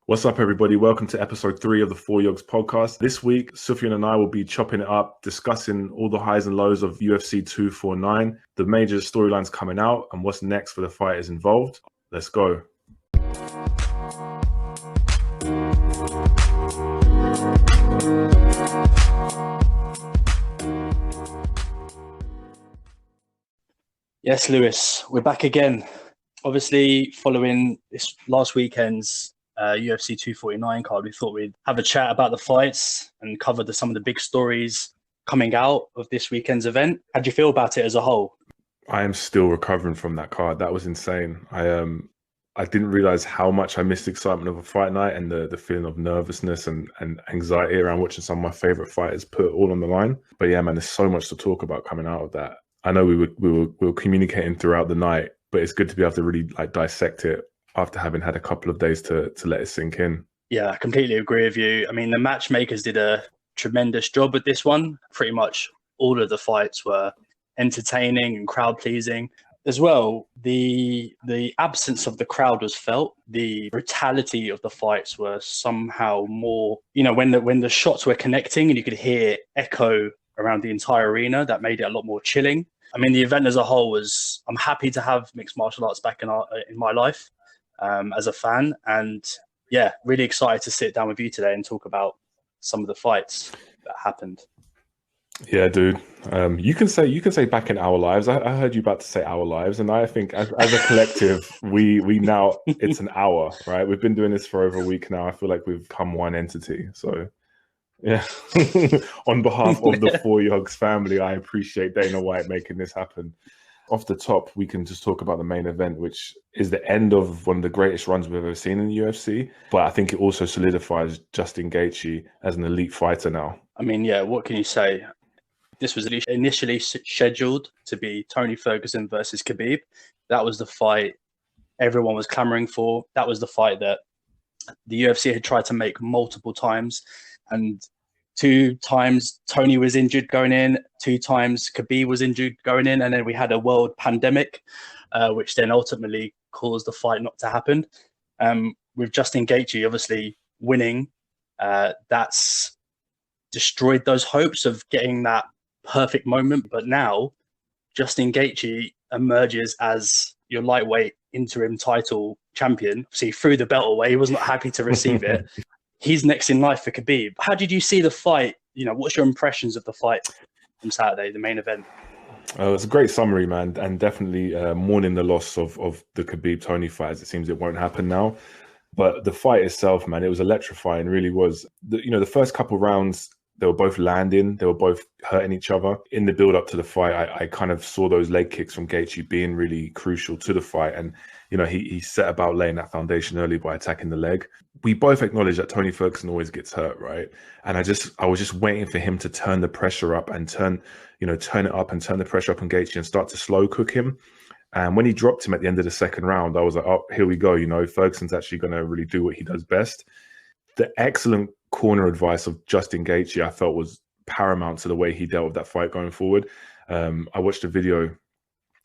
What's up, everybody? Welcome to episode 3 of the Yogz podcast. This week, Souph and I will be chopping it up, discussing all the highs and lows of UFC 249, the major storylines coming out, and what's next for the fighters involved. Let's go. Yes, Lewis, we're back again. Obviously, following this last weekend's UFC 249 card, we thought we'd have a chat about the fights and cover some of the big stories coming out of this weekend's event. How do you feel about it as a whole? I am still recovering from that card. That was insane. I didn't realize how much I missed the excitement of a fight night and the feeling of nervousness and anxiety around watching some of my favorite fighters put it all on the line. But yeah, man, there's so much to talk about coming out of that. I know we were communicating throughout the night, but it's good to be able to really dissect it after having had a couple of days to let it sink in. Yeah, I completely agree with you. I mean, the matchmakers did a tremendous job with this one. Pretty much all of the fights were entertaining and crowd pleasing. As well, the absence of the crowd was felt. The brutality of the fights were somehow more, when the shots were connecting and you could hear echo around the entire arena, that made it a lot more chilling. I mean, the event as a whole I'm happy to have mixed martial arts back in my life as a fan. And yeah, really excited to sit down with you today and talk about some of the fights that happened. Yeah, dude. You can say back in our lives. I heard you about to say our lives, and I think as a collective, we now it's an hour, right? We've been doing this for over a week now. I feel like we've become one entity. So yeah, on behalf of the Yogz family, I appreciate Dana White making this happen. Off the top, we can just talk about the main event, which is the end of one of the greatest runs we've ever seen in the UFC. But I think it also solidifies Justin Gaethje as an elite fighter now. I mean, yeah, what can you say? This was initially scheduled to be Tony Ferguson versus Khabib. That was the fight everyone was clamoring for. That was the fight that the UFC had tried to make multiple times. And 2 times Tony was injured going in, 2 times Khabib was injured going in, and then we had a world pandemic, which then ultimately caused the fight not to happen. With Justin Gaethje obviously winning, that's destroyed those hopes of getting that perfect moment. But now Justin Gaethje emerges as your lightweight interim title champion. So he threw the belt away. He was not happy to receive it. He's next in life for Khabib. How did you see the fight? What's your impressions of the fight from Saturday, the main event? It's a great summary, man, and definitely mourning the loss of the Khabib-Tony fight, as it seems it won't happen now. But the fight itself, man, it was electrifying, really was. The first couple rounds, they were both landing, they were both hurting each other. In the build-up to the fight, I kind of saw those leg kicks from Gaethje being really crucial to the fight, and he set about laying that foundation early by attacking the leg. We both acknowledge that Tony Ferguson always gets hurt, right? And I was just waiting for him to turn the pressure up and turn it up and turn the pressure up on Gaethje and start to slow cook him. And when he dropped him at the end of the second round, I was like, oh, here we go. Ferguson's actually going to really do what he does best. The excellent corner advice of Justin Gaethje, I felt, was paramount to the way he dealt with that fight going forward. I watched a video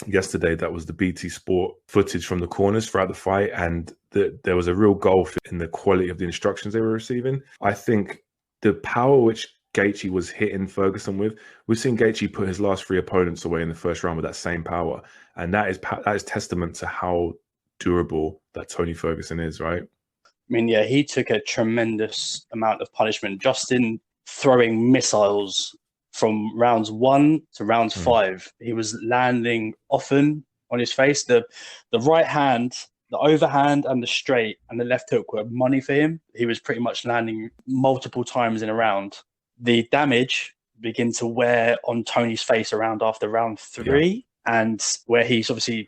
yesterday that was the BT Sport footage from the corners throughout the fight, and there was a real gulf in the quality of the instructions they were receiving. I think the power which Gaethje was hitting Ferguson with, we've seen Gaethje put his last 3 opponents away in the first round with that same power, and that is testament to how durable that Tony Ferguson is, right? I mean, yeah, he took a tremendous amount of punishment. Justin throwing missiles from rounds 1 to rounds 5. He was landing often on his face. The right hand, the overhand and the straight and the left hook were money for him. He was pretty much landing multiple times in a round. The damage began to wear on Tony's face around after round 3, and where he's obviously,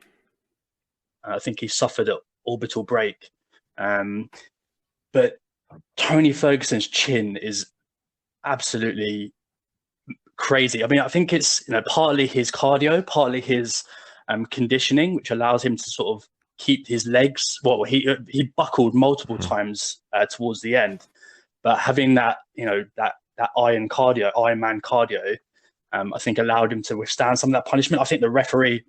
I think he suffered an orbital break. But Tony Ferguson's chin is absolutely crazy. I mean, I think it's partly his cardio, partly his conditioning, which allows him to sort of keep his legs. Well, he buckled multiple times towards the end, but having that that Iron Man cardio, I think allowed him to withstand some of that punishment. I think the referee,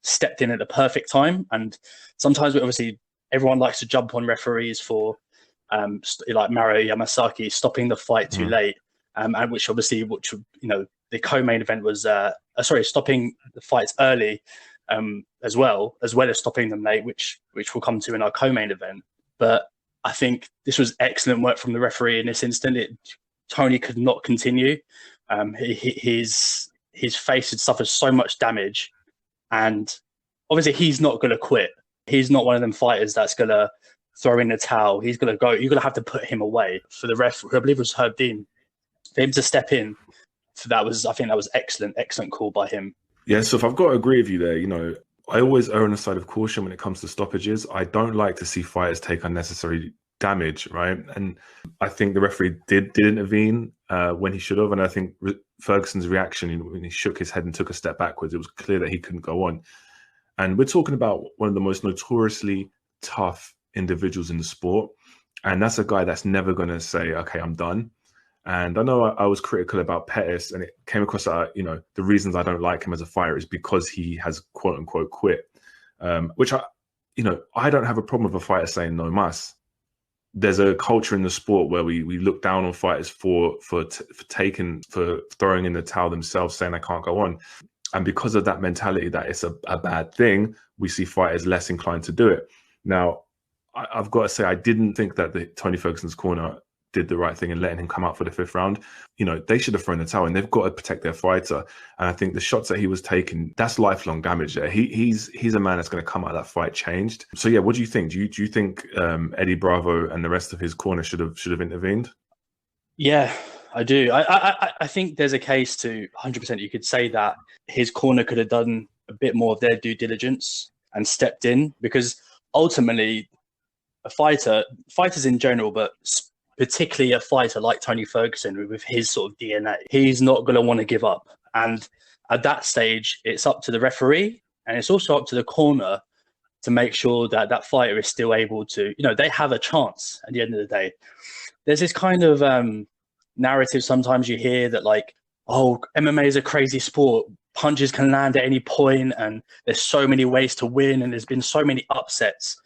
stepped in at the perfect time. And sometimes, obviously, everyone likes to jump on referees for like Mario Yamasaki stopping the fight too late, and which the co-main event was stopping the fights early, as well as stopping them late, which we'll come to in our co-main event. But I think this was excellent work from the referee in this instant. Tony could not continue. His face had suffered so much damage, and obviously he's not going to quit. He's not one of them fighters that's going to throw in the towel. He's going to go. You're going to have to put him away. For the ref, who I believe was Herb Dean, for him to step in. So I think that was excellent call by him. Yeah, so if I've got to agree with you there, I always err on the side of caution when it comes to stoppages. I don't like to see fighters take unnecessary damage, right? And I think the referee did intervene when he should have. And I think Ferguson's reaction when he shook his head and took a step backwards, it was clear that he couldn't go on. And we're talking about one of the most notoriously tough individuals in the sport. And that's a guy that's never going to say, okay, I'm done. And I know I was critical about Pettis, and it came across that, the reasons I don't like him as a fighter is because he has quote unquote quit, which I don't have a problem with a fighter saying no mas. There's a culture in the sport where we look down on fighters for throwing in the towel themselves, saying they can't go on. And because of that mentality that it's a bad thing, we see fighters less inclined to do it. Now, I've got to say, I didn't think that Tony Ferguson's corner did the right thing in letting him come out for the 5th round. They should have thrown the towel, and they've got to protect their fighter. And I think the shots that he was taking, that's lifelong damage there. He's a man that's going to come out of that fight changed. So yeah, what do you think? Do you think Eddie Bravo and the rest of his corner should have intervened? Yeah, I do. I think there's a case to 100%. You could say that his corner could have done a bit more of their due diligence and stepped in, because ultimately fighters in general, but particularly a fighter like Tony Ferguson with his sort of DNA, he's not going to want to give up. And at that stage, it's up to the referee, and it's also up to the corner to make sure that that fighter is still able to, they have a chance at the end of the day. There's this kind of narrative sometimes you hear that like, oh, MMA is a crazy sport. Punches can land at any point, and there's so many ways to win, and there's been so many upsets.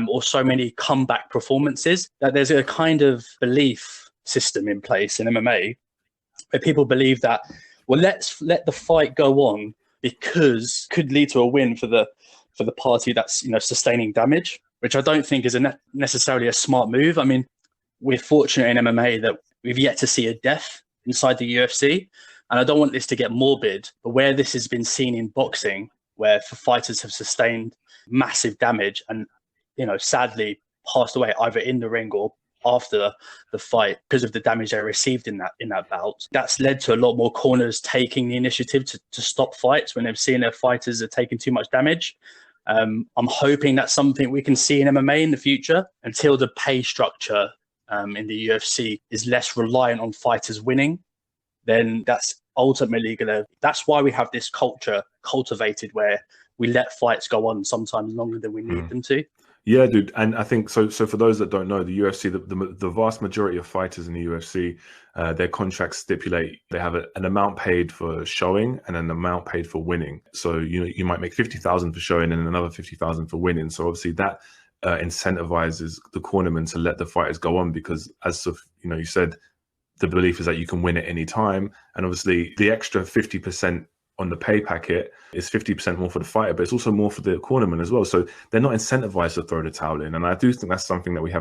Or so many comeback performances, that there's a kind of belief system in place in MMA where people believe that, well, let's let the fight go on because could lead to a win for the party that's sustaining damage, which I don't think is necessarily a smart move. I mean, we're fortunate in MMA that we've yet to see a death inside the UFC, and I don't want this to get morbid, but where this has been seen in boxing, where fighters have sustained massive damage and sadly passed away either in the ring or after the fight because of the damage they received in that bout. That's led to a lot more corners taking the initiative to stop fights when they've seen their fighters are taking too much damage. I'm hoping that's something we can see in MMA in the future until the pay structure in the UFC is less reliant on fighters winning. Then that's ultimately that's why we have this culture cultivated where we let fights go on sometimes longer than we need them to. Yeah, dude. And I think so for those that don't know, the UFC, the vast majority of fighters in the UFC, their contracts stipulate they have an amount paid for showing and an amount paid for winning. So, you might make 50,000 for showing and another 50,000 for winning. So obviously that incentivizes the cornerman to let the fighters go on, because as you said, the belief is that you can win at any time. And obviously the extra 50% on the pay packet is 50% more for the fighter, but it's also more for the cornerman as well. So they're not incentivized to throw the towel in. And I do think that's something that we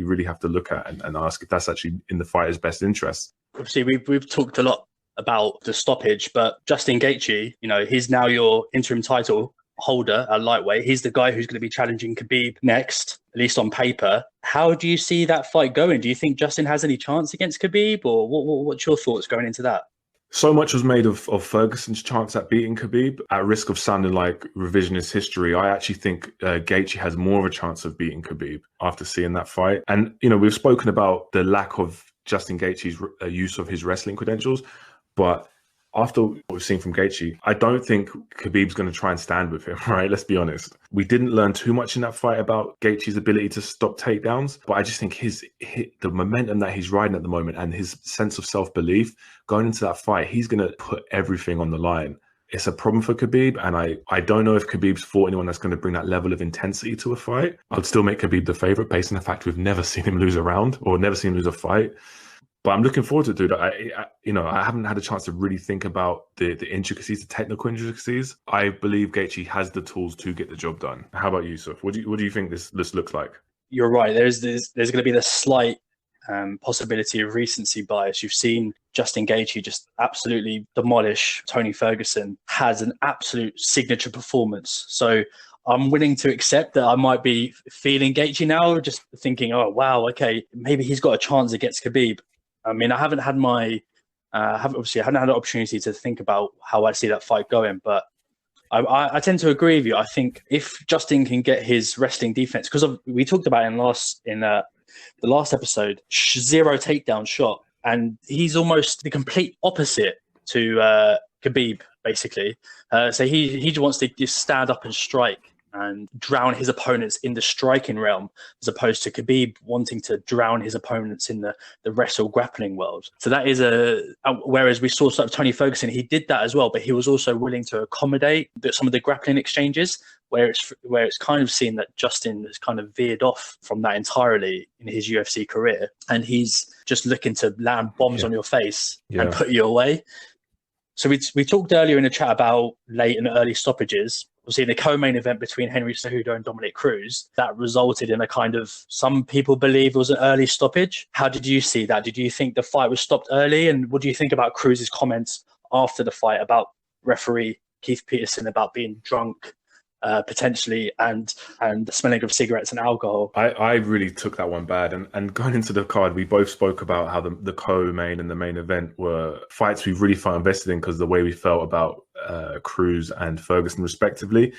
really have to look at and ask if that's actually in the fighter's best interest. Obviously, we've talked a lot about the stoppage, but Justin Gaethje, he's now your interim title holder at lightweight. He's the guy who's going to be challenging Khabib next, at least on paper. How do you see that fight going? Do you think Justin has any chance against Khabib, or what's your thoughts going into that? So much was made of Ferguson's chance at beating Khabib. At risk of sounding like revisionist history, I actually think Gaethje has more of a chance of beating Khabib after seeing that fight. And, we've spoken about the lack of Justin Gaethje's use of his wrestling credentials, but after what we've seen from Gaethje, I don't think Khabib's going to try and stand with him, right? Let's be honest. We didn't learn too much in that fight about Gaethje's ability to stop takedowns, but I just think the momentum that he's riding at the moment and his sense of self-belief going into that fight, he's going to put everything on the line. it's a problem for Khabib, and I don't know if Khabib's fought anyone that's going to bring that level of intensity to a fight. I'd still make Khabib the favorite based on the fact we've never seen him lose a round or never seen him lose a fight. But I'm looking forward to it, dude. I haven't had a chance to really think about the intricacies, the technical intricacies. I believe Gaethje has the tools to get the job done. How about you, Souph? What do you think this looks like? You're right. There's going to be the slight possibility of recency bias. You've seen Justin Gaethje just absolutely demolish Tony Ferguson, has an absolute signature performance. So I'm willing to accept that I might be feeling Gaethje now, just thinking, oh, wow, okay, maybe he's got a chance against Khabib. I mean, I haven't had I haven't had an opportunity to think about how I see that fight going, but I tend to agree with you. I think if Justin can get his wrestling defense, because we talked about it in the last episode, 0 takedown shot, and he's almost the complete opposite to Khabib, basically. So he just wants to just stand up and strike and drown his opponents in the striking realm, as opposed to Khabib wanting to drown his opponents in the wrestle grappling world. So that is whereas we saw sort of Tony Ferguson, he did that as well, but he was also willing to accommodate some of the grappling exchanges, where it's kind of seen that Justin has kind of veered off from that entirely in his UFC career, and he's just looking to land bombs on your face and put you away. So we talked earlier in the chat about late and early stoppages. Obviously, in the co-main event between Henry Cejudo and Dominick Cruz, that resulted in a kind of, some people believe it was an early stoppage. How did you see that? Did you think the fight was stopped early? And what do you think about Cruz's comments after the fight about referee Keith Peterson about being drunk, potentially, and the smelling of cigarettes and alcohol? I really took that one bad. And going into the card, we both spoke about how the co-main and the main event were fights we really felt invested in because the way we felt about Cruz and Ferguson respectively.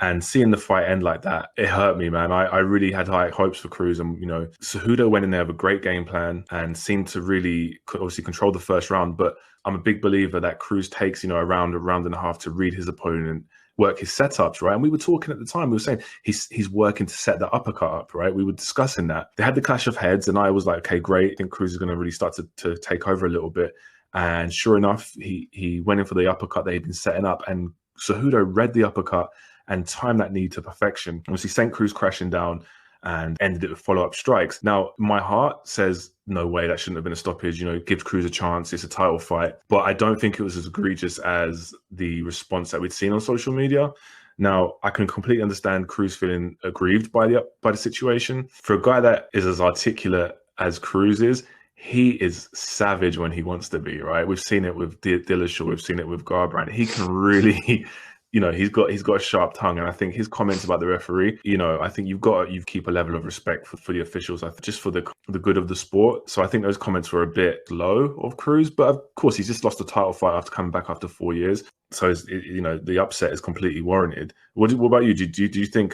And seeing the fight end like that, it hurt me, man. I really had high hopes for Cruz. And, Cejudo went in there with a great game plan and seemed to really obviously control the first round. But I'm a big believer that Cruz takes, a round and a half to read his opponent, work his setups, right? And we were talking at the time, we were saying he's working to set the uppercut up, right? We were discussing that. They had the clash of heads and I was like, okay, great. I think Cruz is going to really start to take over a little bit. And sure enough, he went in for the uppercut that he'd been setting up, and Cejudo read the uppercut and timed that knee to perfection. Obviously, sent Cruz crashing down and ended it with follow-up strikes. Now, my heart says, no way, that shouldn't have been a stoppage. Gives Cruz a chance. It's a title fight. But I don't think it was as egregious as the response that we'd seen on social media. Now, I can completely understand Cruz feeling aggrieved by the situation. For a guy that is as articulate as Cruz is, he is savage when he wants to be, right? We've seen it with Dillashaw. We've seen it with Garbrandt. He can really... he's got a sharp tongue, and I think his comments about the referee, I think you keep a level of respect for the officials, just for the good of the sport. So I think those comments were a bit low of Cruz, but of course he's just lost a title fight after coming back after 4 years. So the upset is completely warranted. What about you? Do you think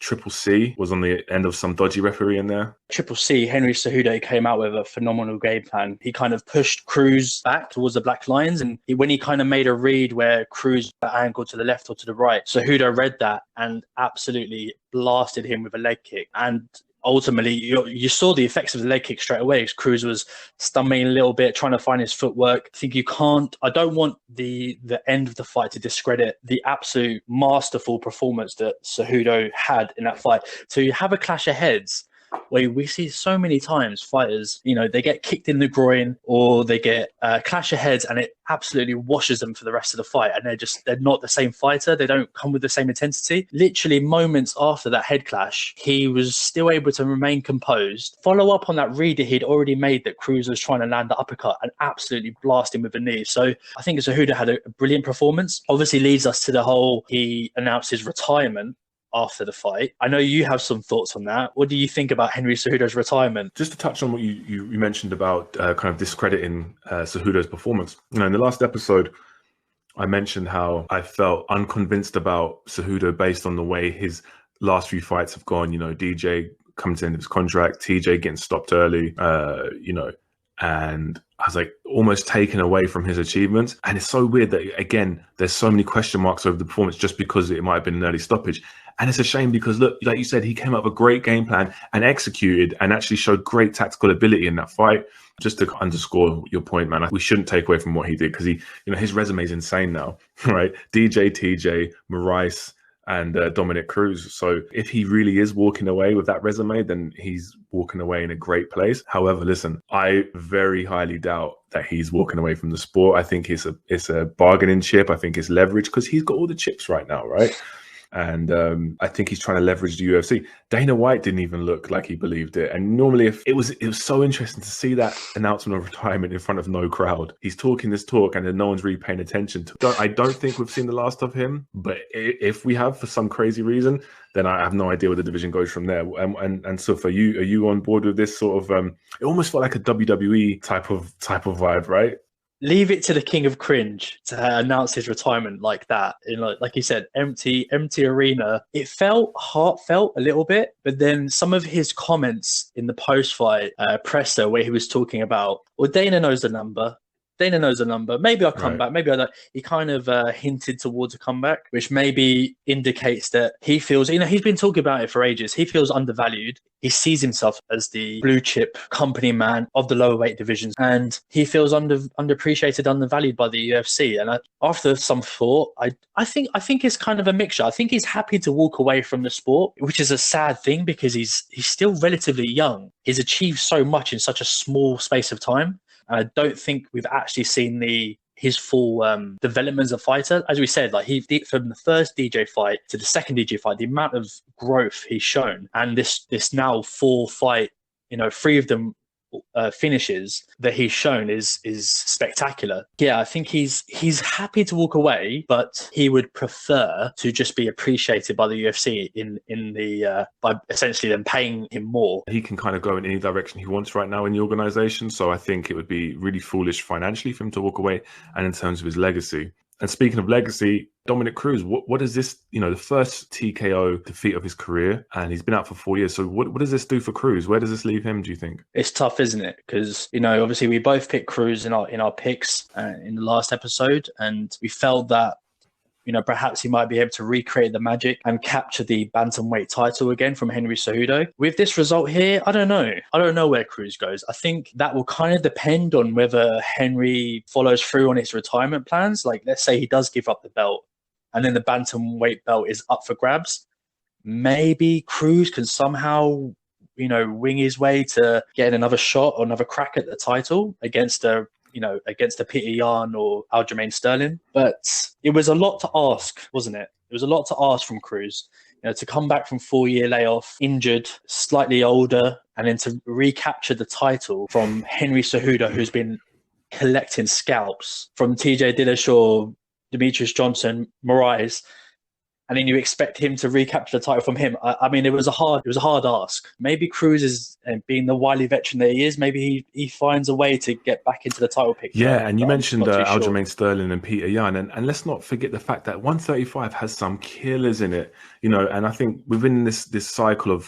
Triple C was on the end of some dodgy referee in there? Triple C, Henry Cejudo, came out with a phenomenal game plan. He kind of pushed Cruz back towards the black lines, and when he kind of made a read where Cruz angled to the left or to the right, Cejudo read that and absolutely blasted him with a leg kick. And ultimately, you saw the effects of the leg kick straight away. Cruz was stumbling a little bit, trying to find his footwork. I think I don't want the end of the fight to discredit the absolute masterful performance that Cejudo had in that fight. So you have a clash of heads where we see so many times fighters, they get kicked in the groin or they get clash of heads, and it absolutely washes them for the rest of the fight. And they're not the same fighter. They don't come with the same intensity. Literally moments after that head clash, he was still able to remain composed, follow up on that read that he'd already made that Cruz was trying to land the uppercut, and absolutely blast him with a knee. So I think Cejudo had a brilliant performance. Obviously leads us to he announced his retirement after the fight. I know you have some thoughts on that. What do you think about Henry Cejudo's retirement? Just to touch on what you mentioned about kind of discrediting Cejudo's performance. In the last episode, I mentioned how I felt unconvinced about Cejudo based on the way his last few fights have gone. DJ coming to the end of his contract, TJ getting stopped early, and I was like almost taken away from his achievements. And it's so weird that, again, there's so many question marks over the performance just because it might have been an early stoppage. And it's a shame because, look, like you said, he came up with a great game plan and executed and actually showed great tactical ability in that fight. Just to underscore your point, man, we shouldn't take away from what he did because his resume is insane now, right? DJ, TJ, Maurice, and Dominick Cruz. So if he really is walking away with that resume, then he's walking away in a great place. However, listen, I very highly doubt that he's walking away from the sport. I think it's a bargaining chip. I think it's leverage because he's got all the chips right now, right? And I think he's trying to leverage the UFC. Dana White didn't even look like he believed it. And normally, if it was so interesting to see that announcement of retirement in front of no crowd. He's talking this talk, and then no one's really paying attention to. I don't think we've seen the last of him. But if we have, for some crazy reason, then I have no idea where the division goes from there. And Souph, are you on board with this sort of? It almost felt like a WWE type of vibe, right? Leave it to the king of cringe to announce his retirement like that. In like you said, empty arena. It felt heartfelt a little bit, but then some of his comments in the post-fight presser where he was talking about, well, Dana knows the number. Maybe I'll come back. Maybe I don't. He kind of hinted towards a comeback, which maybe indicates that he feels, he's been talking about it for ages. He feels undervalued. He sees himself as the blue chip company man of the lower weight divisions, and he feels underappreciated, undervalued by the UFC. And after some thought, I think it's kind of a mixture. I think he's happy to walk away from the sport, which is a sad thing because he's still relatively young. He's achieved so much in such a small space of time. I don't think we've actually seen his full development as a fighter. As we said, like from the first DJ fight to the second DJ fight, the amount of growth he's shown, and this now 4 fight, 3 of them finishes that he's shown is spectacular. Yeah, I think he's happy to walk away, but he would prefer to just be appreciated by the UFC by essentially them paying him more. He can kind of go in any direction he wants right now in the organization, so I think it would be really foolish financially for him to walk away, and in terms of his legacy. And speaking of legacy, Dominick Cruz, what is this, the first TKO defeat of his career, and he's been out for 4 years. So what does this do for Cruz? Where does this leave him, do you think? It's tough, isn't it? Because, obviously we both picked Cruz in our picks in the last episode, and we felt that, perhaps he might be able to recreate the magic and capture the bantamweight title again from Henry Cejudo. With this result here, I don't know. I don't know where Cruz goes. I think that will kind of depend on whether Henry follows through on his retirement plans. Like, let's say he does give up the belt and then the bantamweight belt is up for grabs. Maybe Cruz can somehow, wing his way to getting another shot or another crack at the title against a Peter Yan or Aljamain Sterling. But it was a lot to ask, wasn't it? It was a lot to ask from Cruz, to come back from 4-year layoff, injured, slightly older, and then to recapture the title from Henry Cejudo, who's been collecting scalps from TJ Dillashaw, Demetrius Johnson, Moraes, and then you expect him to recapture the title from him. I mean, it was a hard ask. Maybe Cruz is, being the wily veteran that he is, maybe he finds a way to get back into the title picture. Yeah, and you mentioned Aljamain Sterling and Peter Yan, and let's not forget the fact that 135 has some killers in it, and I think within this cycle of,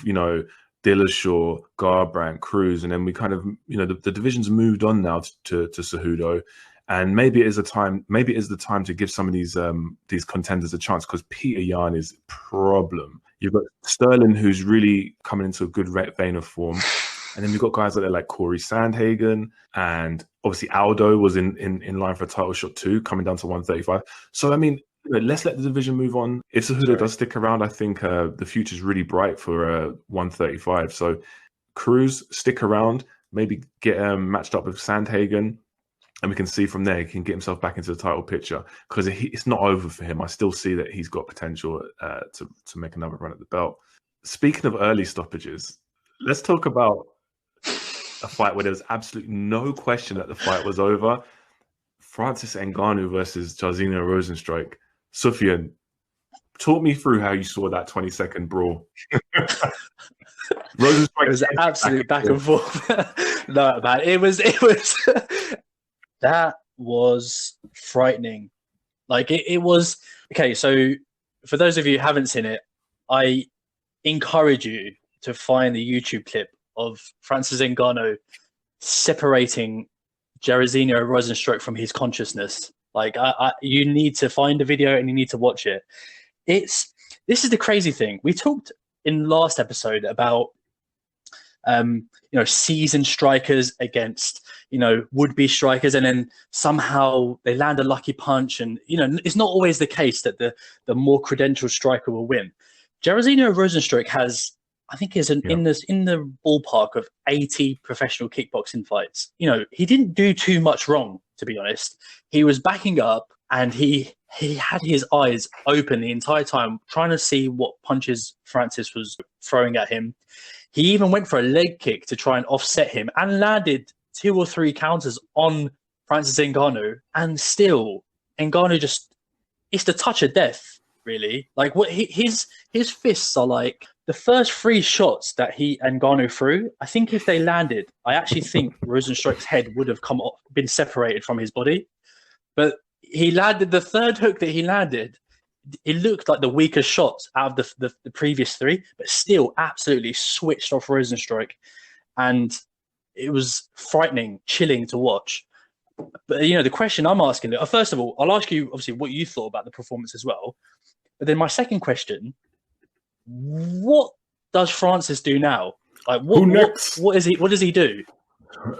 Dillashaw, Garbrandt, Cruz, and then we kind of, the division's moved on now to Cejudo. And maybe it is the time to give some of these contenders a chance, because Peter Yan is a problem. You've got Sterling, who's really coming into a good vein of form. And then we've got guys like Corey Sandhagen, and obviously Aldo was in line for a title shot too, coming down to 135. So, I mean, let's let the division move on. If Cejudo does stick around, I think the future's really bright for 135. So Cruz, stick around, maybe get matched up with Sandhagen, and we can see from there he can get himself back into the title picture, because it's not over for him. I still see that he's got potential to make another run at the belt. Speaking of early stoppages, let's talk about a fight where there was absolutely no question that the fight was over. Francis Ngannou versus Jairzinho Rozenstruik. Sufyan, talk me through how you saw that 20-second brawl. It was an absolute back and forth. No, man, it was that was frightening. Like it was okay. So for those of you who haven't seen it, I encourage you to find the YouTube clip of Francis Ngannou separating Jairzinho Rozenstruik from his consciousness. Like you need to find the video and you need to watch it. It's this is the crazy thing. We talked in last episode about seasoned strikers against would-be strikers, and then somehow they land a lucky punch, and it's not always the case that the more credentialed striker will win. Jairzinho Rozenstruik has, I think, is in the ballpark of 80 professional kickboxing fights. He didn't do too much wrong, to be honest. He was backing up, and he had his eyes open the entire time, trying to see what punches Francis was throwing at him. He even went for a leg kick to try and offset him and landed 2 or 3 counters on Francis Ngannou. And still, Ngannou it's the touch of death, really. Like, what his fists are like, the first 3 shots that Ngannou threw, I think if they landed, I actually think Rozenstruik's head would have been separated from his body. But he landed the 3rd hook that he landed. It looked like the weakest shot out of the previous 3, but still absolutely switched off Rozenstruik. And it was frightening, chilling to watch. But, the question I'm asking, first of all, I'll ask you, obviously, what you thought about the performance as well. But then my second question, what does Francis do now? Like, who next? What does he do?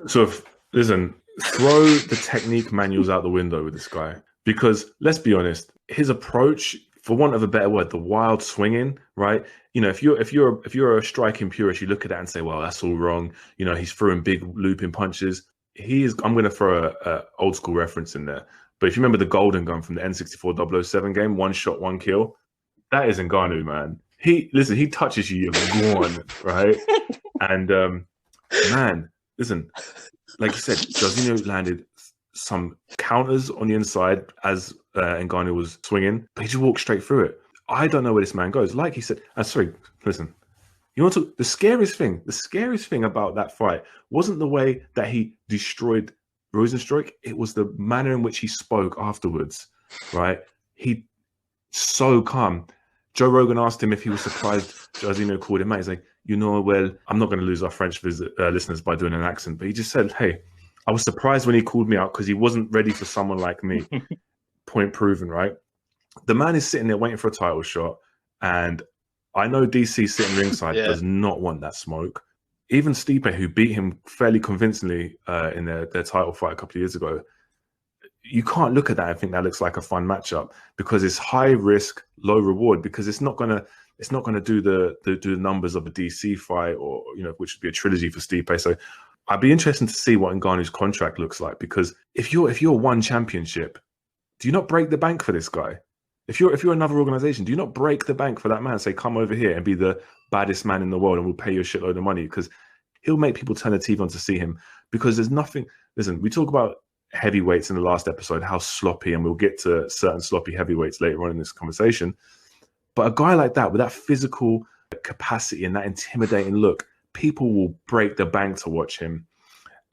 So, listen, throw the technique manuals out the window with this guy. Because let's be honest, his approach, for want of a better word, the wild swinging, right? If you're a striking purist, you look at that and say, well, that's all wrong. He's throwing big looping punches. I'm going to throw a old school reference in there. But if you remember the golden gun from the N64 007 game, 1 shot, 1 kill, that is Ngannou, man. He touches you, you're gone, right? And man, listen, like you said, Jairzinho landed some counters on the inside as Ngannou was swinging, but he just walked straight through it. I don't know where this man goes. Like he said, listen, the scariest thing about that fight wasn't the way that he destroyed Rozenstruik. It was the manner in which he spoke afterwards, right? He so calm. Joe Rogan asked him if he was surprised Jairzinho called him out. He's like, well, I'm not going to lose our French listeners by doing an accent, but he just said, hey, I was surprised when he called me out because he wasn't ready for someone like me. Point proven, right? The man is sitting there waiting for a title shot, and I know DC sitting ringside does not want that smoke. Even Stipe, who beat him fairly convincingly in their title fight a couple of years ago, you can't look at that and think that looks like a fun matchup because it's high risk, low reward. Because it's not gonna do the numbers of a DC fight or which would be a trilogy for Stipe. So I'd be interested to see what Ngannou's contract looks like, because if you're one championship, do you not break the bank for this guy? If you're another organization, do you not break the bank for that man? Say, come over here and be the baddest man in the world, and we'll pay you a shitload of money, because he'll make people turn the TV on to see him. Because there's nothing. Listen, we talk about heavyweights in the last episode, how sloppy, and we'll get to certain sloppy heavyweights later on in this conversation. But a guy like that, with that physical capacity and that intimidating look, people will break the bank to watch him.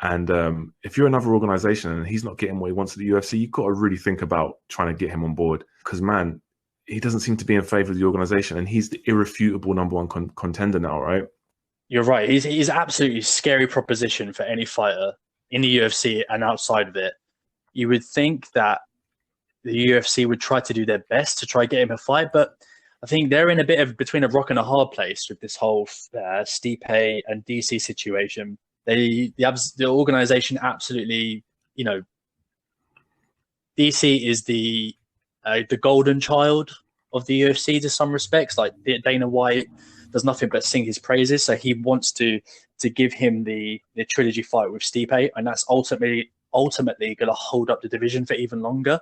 And if you're another organization and he's not getting what he wants at the UFC, you've got to really think about trying to get him on board. Because, man, he doesn't seem to be in favor of the organization, and he's the irrefutable number one contender now, right? You're right. He's absolutely a scary proposition for any fighter in the UFC and outside of it. You would think that the UFC would try to do their best to try get him a fight, but I think they're in a bit of between a rock and a hard place with this whole Stipe and DC situation. The organization absolutely, DC is the golden child of the UFC to some respects. Like Dana White does nothing but sing his praises, so he wants to give him the trilogy fight with Stipe, and that's ultimately going to hold up the division for even longer.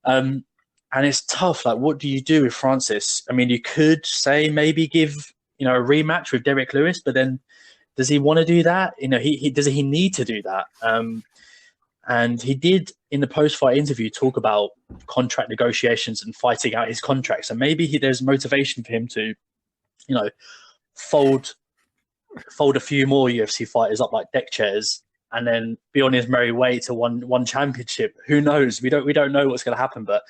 And it's tough. Like, what do you do with Francis? I mean, you could say maybe give a rematch with Derek Lewis, but then does he want to do that? Does he need to do that? And he did in the post-fight interview talk about contract negotiations and fighting out his contract. So maybe there's motivation for him to, fold a few more UFC fighters up like deck chairs and then be on his merry way to one championship. Who knows? We don't know what's going to happen, but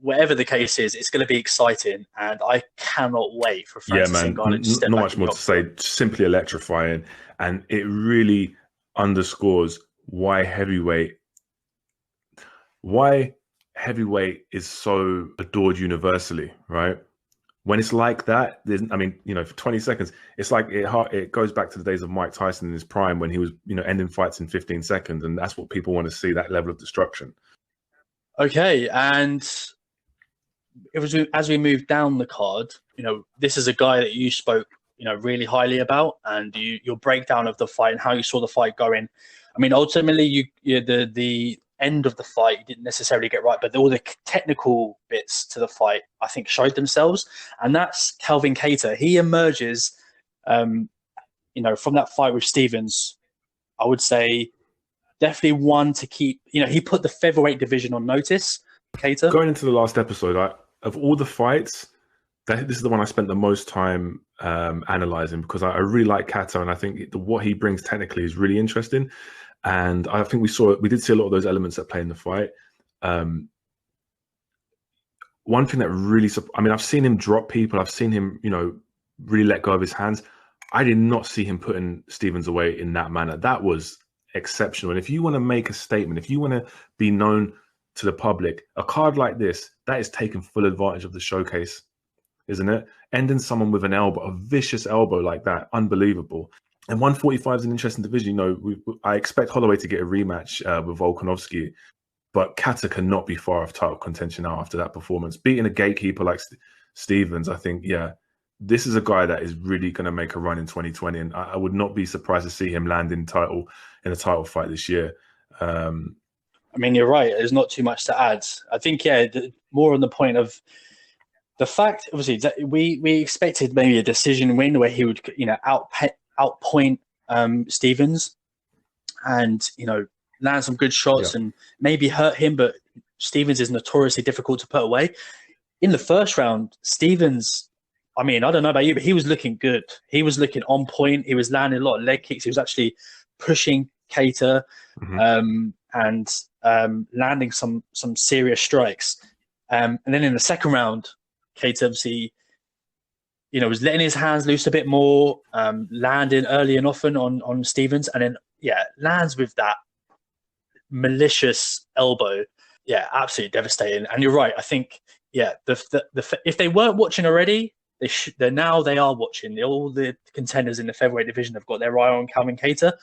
whatever the case is, it's going to be exciting, and I cannot wait for Francis Ngannou to step back. Not much more to say. Simply electrifying, and it really underscores why heavyweight is so adored universally, right? when it's like that, I mean, for 20 seconds, it's like it goes back to the days of Mike Tyson in his prime when he was, ending fights in 15 seconds. And that's what people want to see, that level of destruction. Okay. And it was as we moved down the card, this is a guy that you spoke, really highly about, and your breakdown of the fight and how you saw the fight going. I mean, ultimately, the end of the fight you didn't necessarily get right, but all the technical bits to the fight I think showed themselves, and that's Calvin Kattar. He emerges from that fight with Stephens, I would say definitely one to keep. He put the featherweight division on notice. Kattar, going into the last episode, of all the fights, this is the one I spent the most time analyzing, because I really like Kattar, and I think what he brings technically is really interesting. And I think we did see a lot of those elements that play in the fight. One thing that really, I've seen him drop people. I've seen him, really let go of his hands. I did not see him putting Stephens away in that manner. That was exceptional. And if you want to make a statement, if you want to be known to the public, a card like this, that is taking full advantage of the showcase, isn't it? Ending someone with an elbow, a vicious elbow like that, unbelievable. And 145 is an interesting division. I expect Holloway to get a rematch with Volkanovski, but Kattar cannot be far off title contention now after that performance. Beating a gatekeeper like Stephens, I think, this is a guy that is really going to make a run in 2020, and I would not be surprised to see him land in a title fight this year. I mean, you're right. There's not too much to add. I think, more on the point of the fact, obviously, that we expected maybe a decision win where he would, outpoint Stephens and land some good shots and maybe hurt him, but Stephens is notoriously difficult to put away. In the first round, Stephens, I mean, I don't know about you, but he was looking good. He was looking on point. He was landing a lot of leg kicks. He was actually pushing Kattar and landing some serious strikes. And then in the second round, Kattar obviously was letting his hands loose a bit more, landing early and often on Stephens, and then, lands with that malicious elbow. Yeah, absolutely devastating. And you're right. I think, if they weren't watching already, they are watching. All the contenders in the featherweight division have got their eye on Calvin Kattar.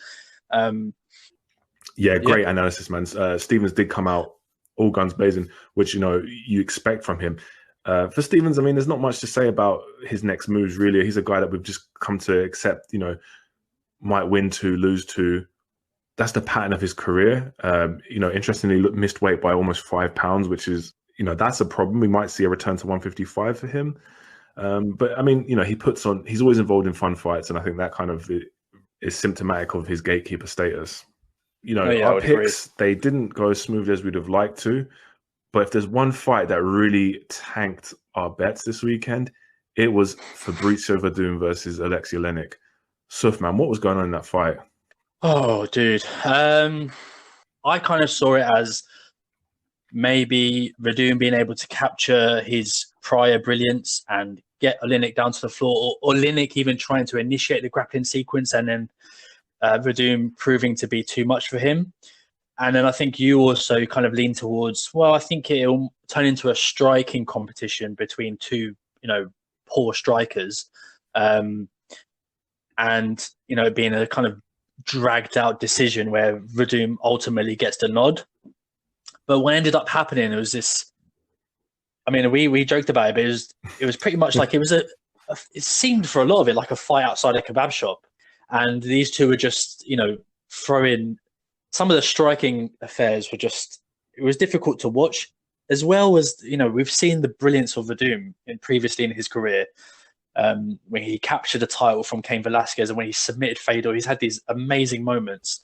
Great analysis, man. Stephens did come out all guns blazing, which, you expect from him. For Stephens, I mean, there's not much to say about his next moves, really. He's a guy that we've just come to accept, might win to, lose to. That's the pattern of his career. Interestingly, missed weight by almost 5 pounds, which is, that's a problem. We might see a return to 155 for him. But, I mean, he's always involved in fun fights, and I think that kind of is symptomatic of his gatekeeper status. Our picks, they didn't go as smoothly as we'd have liked to. But if there's one fight that really tanked our bets this weekend, it was Fabricio Verdum versus Alexei Olynyk. Souph, man, what was going on in that fight? Oh, dude. I kind of saw it as maybe Verdum being able to capture his prior brilliance and get Olynyk down to the floor, or Olynyk even trying to initiate the grappling sequence and then Verdum proving to be too much for him. And then I think you also kind of lean towards, I think it'll turn into a striking competition between two, poor strikers. And, being a kind of dragged out decision where Verdum ultimately gets the nod. But what ended up happening, it was this, I mean, we joked about it, but it was pretty much like it seemed for a lot of it like a fight outside a kebab shop. And these two were just, throwing. Some of the striking affairs were it was difficult to watch, as well as, we've seen the brilliance of Verdum previously in his career, when he captured a title from Cain Velasquez and when he submitted Fedor. He's had these amazing moments.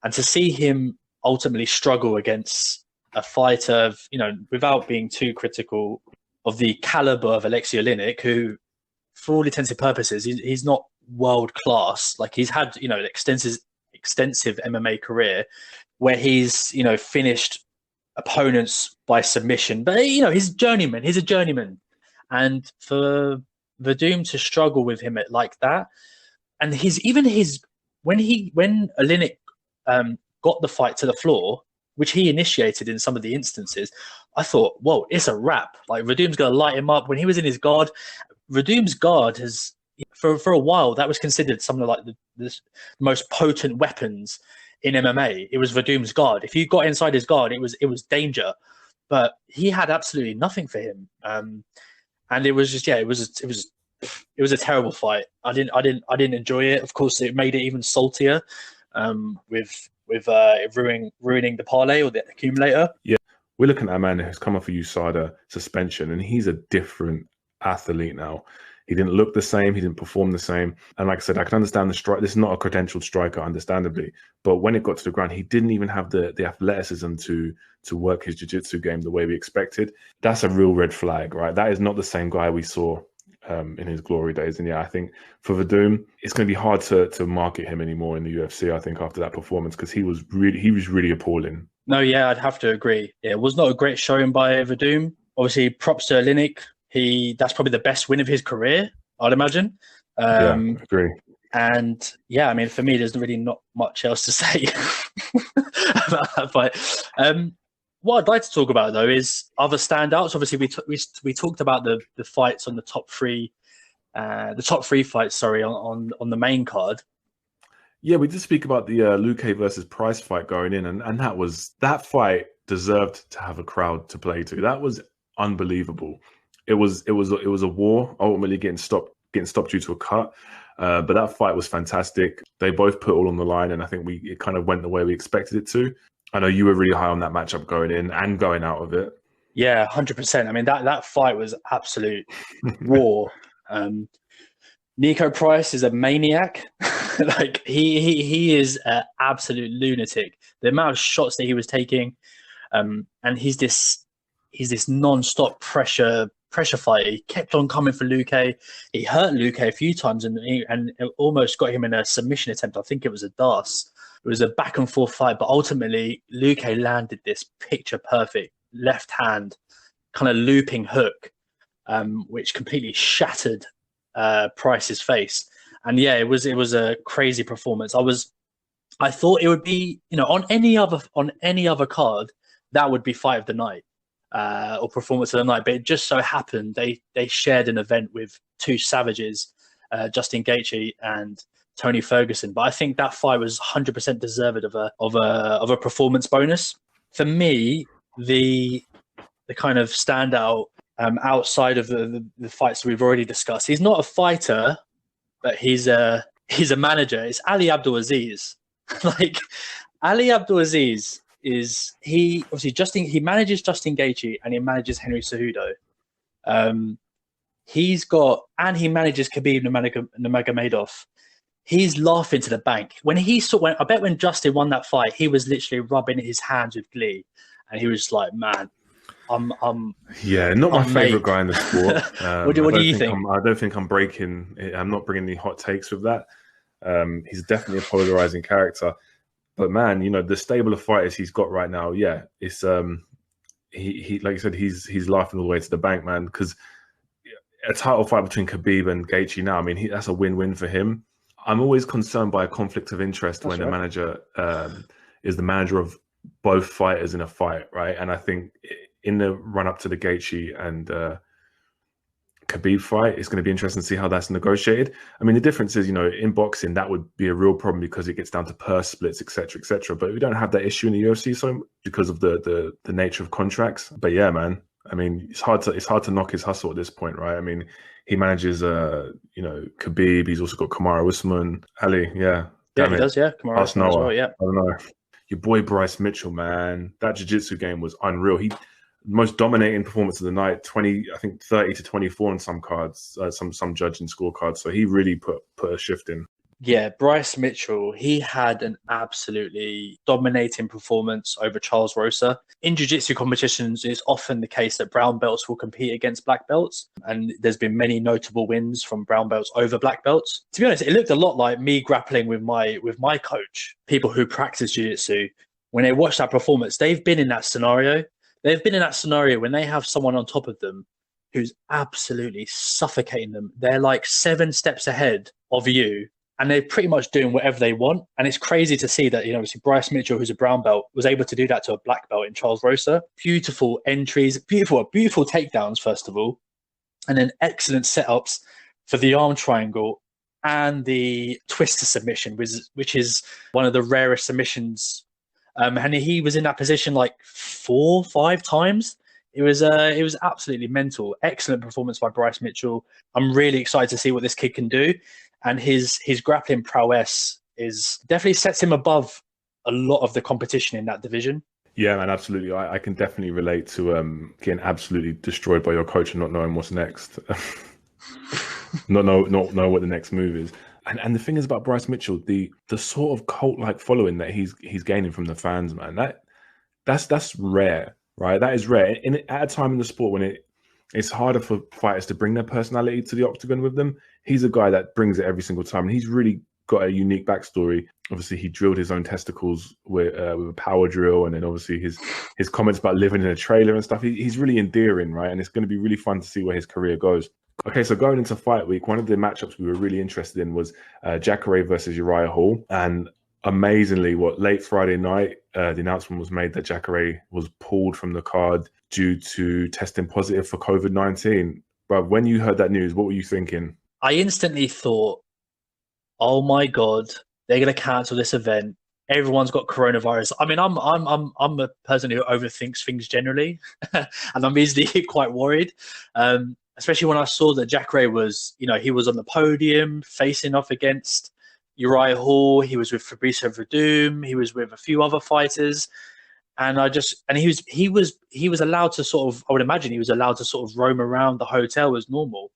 And to see him ultimately struggle against a fighter of, without being too critical of the caliber of Alexei Olynyk, who, for all intents and purposes, he's not world class. Like, he's had, an extensive MMA career where he's, finished opponents by submission, but he's a journeyman. And for Verdum to struggle with him like that, and when Olynyk got the fight to the floor, which he initiated in some of the instances, I thought, whoa, it's a wrap. Like, Verdum's going to light him up. When he was in his guard, Verdum's guard has, for a while, that was considered some of like the most potent weapons in MMA. It was Verdum's guard. If you got inside his guard, it was danger. But he had absolutely nothing for him. And it was just, it was a terrible fight. I didn't enjoy it. Of course, it made it even saltier with ruining the parlay or the accumulator. Yeah, we're looking at a man who's come off a USADA suspension, and he's a different athlete now. He didn't look the same. He didn't perform the same. And like I said, I can understand the strike. This is not a credentialed striker, understandably. But when it got to the ground, he didn't even have the athleticism to work his jiu-jitsu game the way we expected. That's a real red flag, right? That is not the same guy we saw in his glory days. And yeah, I think for Verdum, it's going to be hard to market him anymore in the UFC, I think, after that performance, because he was really appalling. No, yeah, I'd have to agree. Yeah, it was not a great showing by Verdum. Obviously, props to Olynyk. That's probably the best win of his career, I'd imagine. Yeah, agree. And yeah, I mean, for me, there's really not much else to say about that fight. What I'd like to talk about, though, is other standouts. Obviously, we talked about the fights on the top three fights, on the main card. Yeah, we did speak about the Luque versus Price fight going in, and that fight deserved to have a crowd to play to. That was unbelievable. It was a war, ultimately getting stopped due to a cut. But that fight was fantastic. They both put all on the line, and I think it kind of went the way we expected it to. I know you were really high on that matchup going in and going out of it. Yeah, 100%. I mean, that fight was absolute war. Nico Price is a maniac. Like he is an absolute lunatic. The amount of shots that he was taking, and he's this non-stop pressure fighter. He kept on coming for Luque. He hurt Luque a few times and it almost got him in a submission attempt. I think it was a DAS. It was a back and forth fight, but ultimately Luque landed this picture perfect left hand kind of looping hook, which completely shattered Price's face. And yeah, it was a crazy performance. I thought it would be, on any other card, that would be fight of the night. Or performance of the night, but it just so happened they shared an event with two savages, Justin Gaethje and Tony Ferguson. But I think that fight was 100% deserved of a performance bonus. For me, the kind of standout outside of the fights that we've already discussed, he's not a fighter, but he's a manager. It's Ali Abdelaziz. Like Ali Abdelaziz. He manages Justin Gaethje and he manages Henry Cejudo. He manages Khabib Nurmagomedov. He's laughing to the bank. I bet when Justin won that fight, he was literally rubbing his hands with glee, and he was just like, "Man, I'm not my favorite guy in the sport." What do you think? I don't think I'm not bringing any hot takes with that. He's definitely a polarizing character. But man, the stable of fighters he's got right now, yeah, it's he like you said, he's laughing all the way to the bank, man. Because a title fight between Khabib and Gaethje now, I mean, that's a win-win for him. I'm always concerned by a conflict of interest when the manager is the manager of both fighters in a fight, right? And I think in the run-up to the Gaethje and Khabib fight, it's going to be interesting to see how that's negotiated. I mean, the difference is, in boxing, that would be a real problem because it gets down to purse splits, etc., etc. But we don't have that issue in the UFC so much because of the nature of contracts. But yeah, man, I mean, it's hard to knock his hustle at this point, right? I mean, he manages, Khabib. He's also got Kamaru Usman, Ali. Yeah, he does. Yeah, Kamaru Usman as well. Yeah, I don't know. Your boy Bryce Mitchell, man, that jiu-jitsu game was unreal. He most dominating performance of the night, 30 to 24 on some cards, some judging scorecards. So he really put a shift in. Yeah, Bryce Mitchell, he had an absolutely dominating performance over Charles Rosa. In jiu-jitsu competitions, it's often the case that brown belts will compete against black belts, and there's been many notable wins from brown belts over black belts. To be honest, it looked a lot like me grappling with my coach. People who practice jiu-jitsu, when they watch that performance, they've been in that scenario. They've been in that scenario when they have someone on top of them who's absolutely suffocating them. They're like 7 steps ahead of you, and they're pretty much doing whatever they want. And it's crazy to see that, obviously Bryce Mitchell, who's a brown belt, was able to do that to a black belt in Charles Rosa. Beautiful entries, beautiful takedowns, first of all. and then excellent setups for the arm triangle and the twister submission, which is one of the rarest submissions. And he was in that position like 4 or 5 times. It was absolutely mental. Excellent performance by Bryce Mitchell. I'm really excited to see what this kid can do, and his grappling prowess is definitely sets him above a lot of the competition in that division. Yeah, man, absolutely. I can definitely relate to getting absolutely destroyed by your coach and not knowing what's next. not know what the next move is. And the thing is about Bryce Mitchell, the sort of cult-like following that he's gaining from the fans, man, that's rare, right? That is rare. At a time in the sport when it's harder for fighters to bring their personality to the octagon with them, he's a guy that brings it every single time. And he's really got a unique backstory. Obviously, he drilled his own testicles with a power drill, and then obviously his comments about living in a trailer and stuff. He's really endearing, right? And it's going to be really fun to see where his career goes. Okay, so going into fight week, one of the matchups we were really interested in was Jacare versus Uriah Hall. And amazingly, late Friday night, the announcement was made that Jacare was pulled from the card due to testing positive for COVID-19. But when you heard that news, what were you thinking? I instantly thought, oh my God, they're going to cancel this event. Everyone's got coronavirus. I mean, I'm a person who overthinks things generally, and I'm easily quite worried. Especially when I saw that Jacare was, he was on the podium facing off against Uriah Hall. He was with Fabricio Verdum. He was with a few other fighters, and he was allowed to sort of, I would imagine he was allowed to sort of roam around the hotel as normal.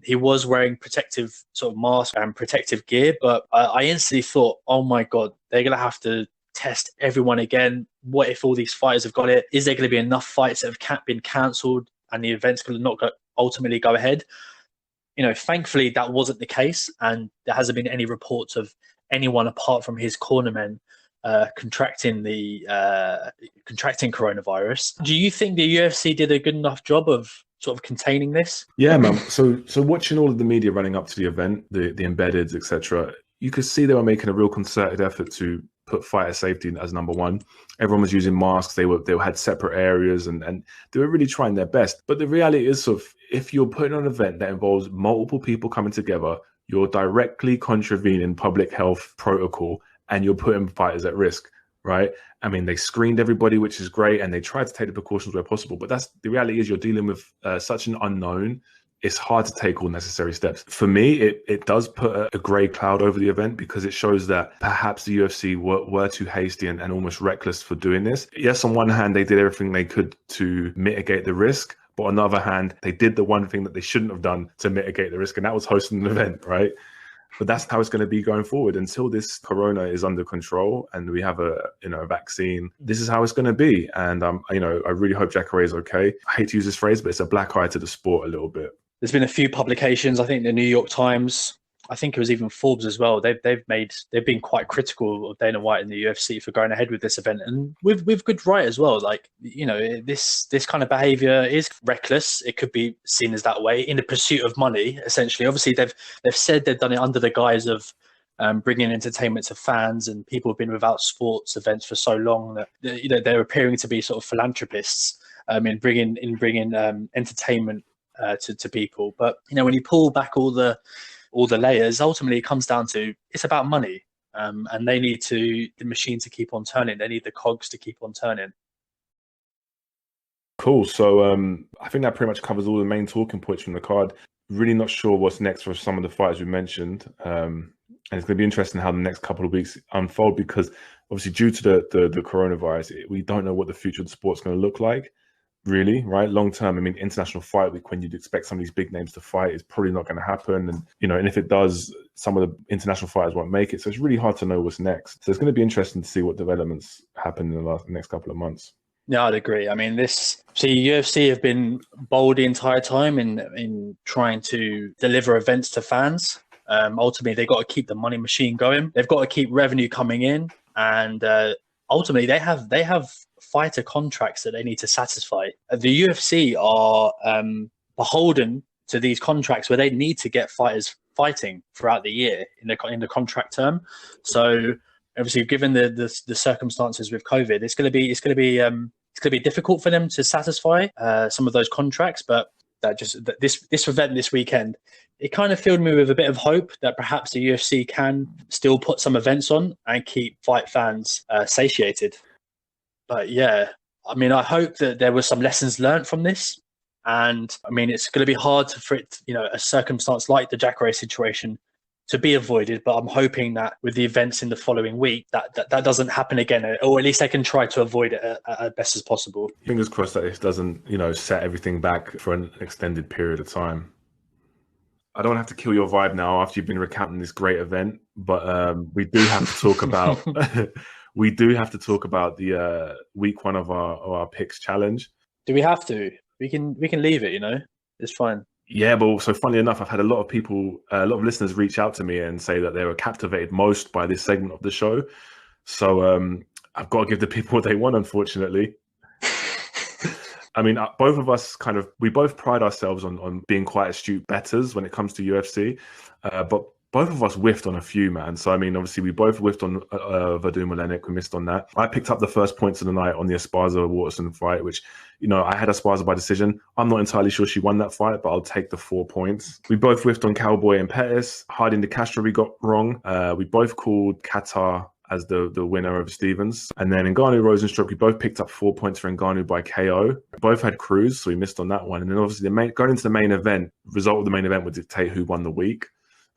He was wearing protective sort of mask and protective gear, but I instantly thought, oh my God, they're going to have to test everyone again. What if all these fighters have got it? Is there going to be enough fights that have been cancelled and the event's going to not ultimately go ahead? Thankfully that wasn't the case, and there hasn't been any reports of anyone apart from his cornermen contracting coronavirus. Do you think the UFC did a good enough job of sort of containing this? Yeah, man. So watching all of the media running up to the event, the embeddeds, etc., you could see they were making a real concerted effort to put fighter safety as number one. Everyone was using masks. They had separate areas, and they were really trying their best. But the reality is, sort of, if you're putting on an event that involves multiple people coming together, you're directly contravening public health protocol, and you're putting fighters at risk, right? I mean, they screened everybody, which is great, and they tried to take the precautions where possible. But the reality is, you're dealing with such an unknown. It's hard to take all necessary steps. For me, it does put a grey cloud over the event, because it shows that perhaps the UFC were too hasty and almost reckless for doing this. Yes, on one hand, they did everything they could to mitigate the risk. But on the other hand, they did the one thing that they shouldn't have done to mitigate the risk, and that was hosting an event, right? But that's how it's going to be going forward until this corona is under control and we have a vaccine. This is how it's going to be. And I really hope Jacare is okay. I hate to use this phrase, but it's a black eye to the sport a little bit. There's been a few publications, I think the New York Times, I think it was even Forbes as well. They've been quite critical of Dana White and the UFC for going ahead with this event, and with good right as well. Like, this kind of behavior is reckless. It could be seen as that way in the pursuit of money. Essentially, obviously they've said they've done it under the guise of bringing entertainment to fans, and people have been without sports events for so long that they're appearing to be sort of philanthropists in bringing entertainment to people. But when you pull back all the layers, ultimately it comes down to, it's about money, and they need the machine to keep on turning. They need the cogs to keep on turning. Cool. So I think that pretty much covers all the main talking points from the card. Really not sure what's next for some of the fighters we mentioned, and it's going to be interesting how the next couple of weeks unfold, because obviously due to the coronavirus, we don't know what the future of the sport's going to look like. Really, right? Long term, I mean, International Fight Week, when you'd expect some of these big names to fight, is probably not going to happen. And if it does, some of the international fighters won't make it. So it's really hard to know what's next. So it's going to be interesting to see what developments happen in the next couple of months. Yeah, I'd agree. I mean, UFC have been bold the entire time in trying to deliver events to fans. Ultimately, they've got to keep the money machine going. They've got to keep revenue coming in, and ultimately, they have fighter contracts that they need to satisfy. The UFC are beholden to these contracts where they need to get fighters fighting throughout the year in the contract term. So obviously, given the circumstances with COVID, it's going to be difficult for them to satisfy some of those contracts. But that this event this weekend, it kind of filled me with a bit of hope that perhaps the UFC can still put some events on and keep fight fans satiated. But yeah, I mean, I hope that there were some lessons learned from this. And I mean, it's going to be hard for it, a circumstance like the Jacare situation to be avoided. But I'm hoping that with the events in the following week, that doesn't happen again, or at least I can try to avoid it as best as possible. Fingers crossed that this doesn't, set everything back for an extended period of time. I don't have to kill your vibe now after you've been recounting this great event, but we do have to talk about the week one of our picks challenge. Do we have to? We can leave it. It's fine. Yeah, but also, funnily enough, I've had a lot of listeners reach out to me and say that they were captivated most by this segment of the show. So I've got to give the people what they want, unfortunately. I mean, both of us we both pride ourselves on being quite astute bettors when it comes to UFC, but both of us whiffed on a few, man. So, I mean, obviously, we both whiffed on Verdum Olynyk. We missed on that. I picked up the first points of the night on the Esparza-Waterson fight, which, I had Esparza by decision. I'm not entirely sure she won that fight, but I'll take the 4 points. We both whiffed on Cowboy and Pettis. Harding de Castro we got wrong. We both called Qatar as the winner of Stevens. And then Ngannou Rosenstruck, we both picked up 4 points for Ngannou by KO. We both had Cruz, so we missed on that one. And then obviously going into the main event, result of the main event would dictate who won the week.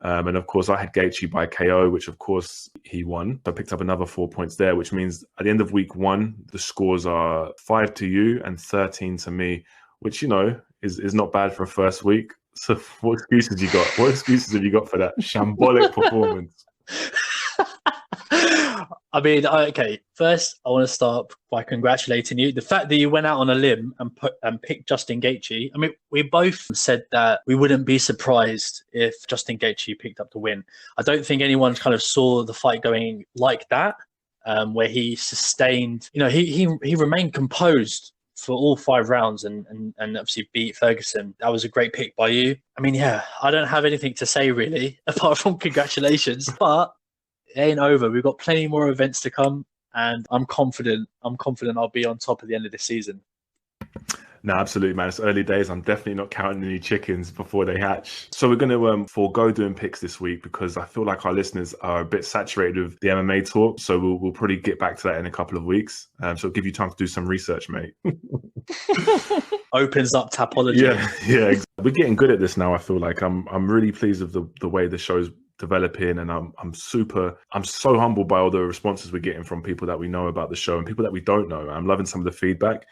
And of course, I had Gaethje by KO, which of course he won. So I picked up another 4 points there, which means at the end of week one, the scores are 5 to you and 13 to me, which, is not bad for a first week. So what excuses you got? What excuses have you got for that shambolic performance? I mean, okay, first I want to start by congratulating you. The fact that you went out on a limb and picked Justin Gaethje. I mean, we both said that we wouldn't be surprised if Justin Gaethje picked up the win. I don't think anyone kind of saw the fight going like that, where he sustained, he remained composed for all 5 rounds and obviously beat Ferguson. That was a great pick by you. I mean, yeah, I don't have anything to say really, apart from congratulations, but it ain't over. We've got plenty more events to come, and I'm confident I'll be on top at the end of the season. No, absolutely, man. It's early days. I'm definitely not counting any chickens before they hatch. So we're going to forego doing picks this week because I feel like our listeners are a bit saturated with the MMA talk. So we'll probably get back to that in a couple of weeks. So it'll give you time to do some research, mate. Opens up Tapology. Yeah. Exactly. We're getting good at this now. I feel like I'm really pleased with the way the show's developing, and I'm so humbled by all the responses we're getting from people that we know about the show and people that we don't know. I'm loving some of the feedback.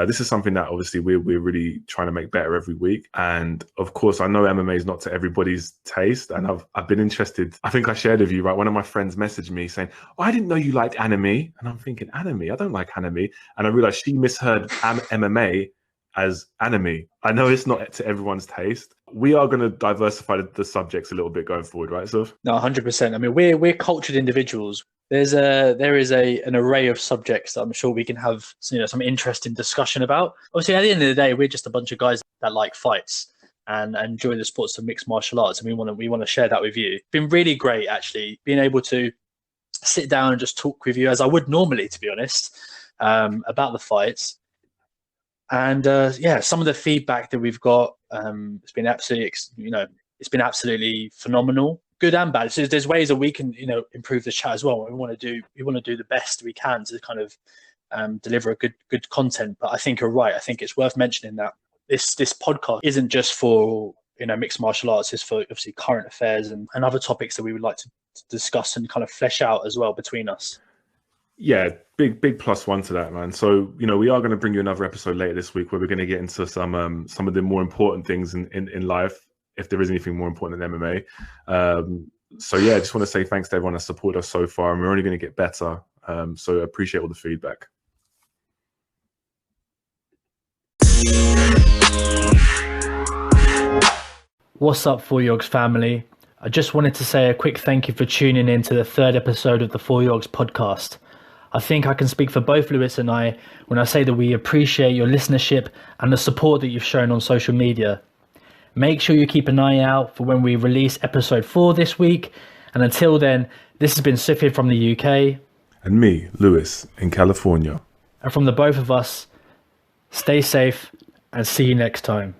This is something that obviously we're really trying to make better every week. And of course, I know MMA is not to everybody's taste. And I've been interested. I think I shared with you, right? One of my friends messaged me saying, "Oh, I didn't know you liked anime." And I'm thinking, anime? I don't like anime. And I realized she misheard MMA as anime. I know it's not to everyone's taste. We are going to diversify the subjects a little bit going forward, right, Souph? No, 100%. I mean, we're cultured individuals. There is an array of subjects that I'm sure we can have some interesting discussion about. Obviously, at the end of the day, we're just a bunch of guys that like fights and enjoy the sports of mixed martial arts, and we want to share that with you. It's been really great, actually, being able to sit down and just talk with you as I would normally, to be honest, about the fights. And some of the feedback that we've got, it's been absolutely phenomenal, good and bad. So there's ways that we can, improve the chat as well. We want to do the best we can to kind of deliver a good content. But I think you're right. I think it's worth mentioning that this podcast isn't just for mixed martial arts. It's for obviously current affairs and other topics that we would like to discuss and kind of flesh out as well between us. Yeah, big plus one to that, man. So, we are going to bring you another episode later this week where we're going to get into some of the more important things in life, if there is anything more important than MMA. So, yeah, I just want to say thanks to everyone that supported us so far, and we're only going to get better. So I appreciate all the feedback. What's up, 4Yogz family? I just wanted to say a quick thank you for tuning in to the 3rd episode of the 4Yogz podcast. I think I can speak for both Lewis and I when I say that we appreciate your listenership and the support that you've shown on social media. Make sure you keep an eye out for when we release episode 4 this week. And until then, this has been Souph from the UK. And me, Lewis, in California. And from the both of us, stay safe and see you next time.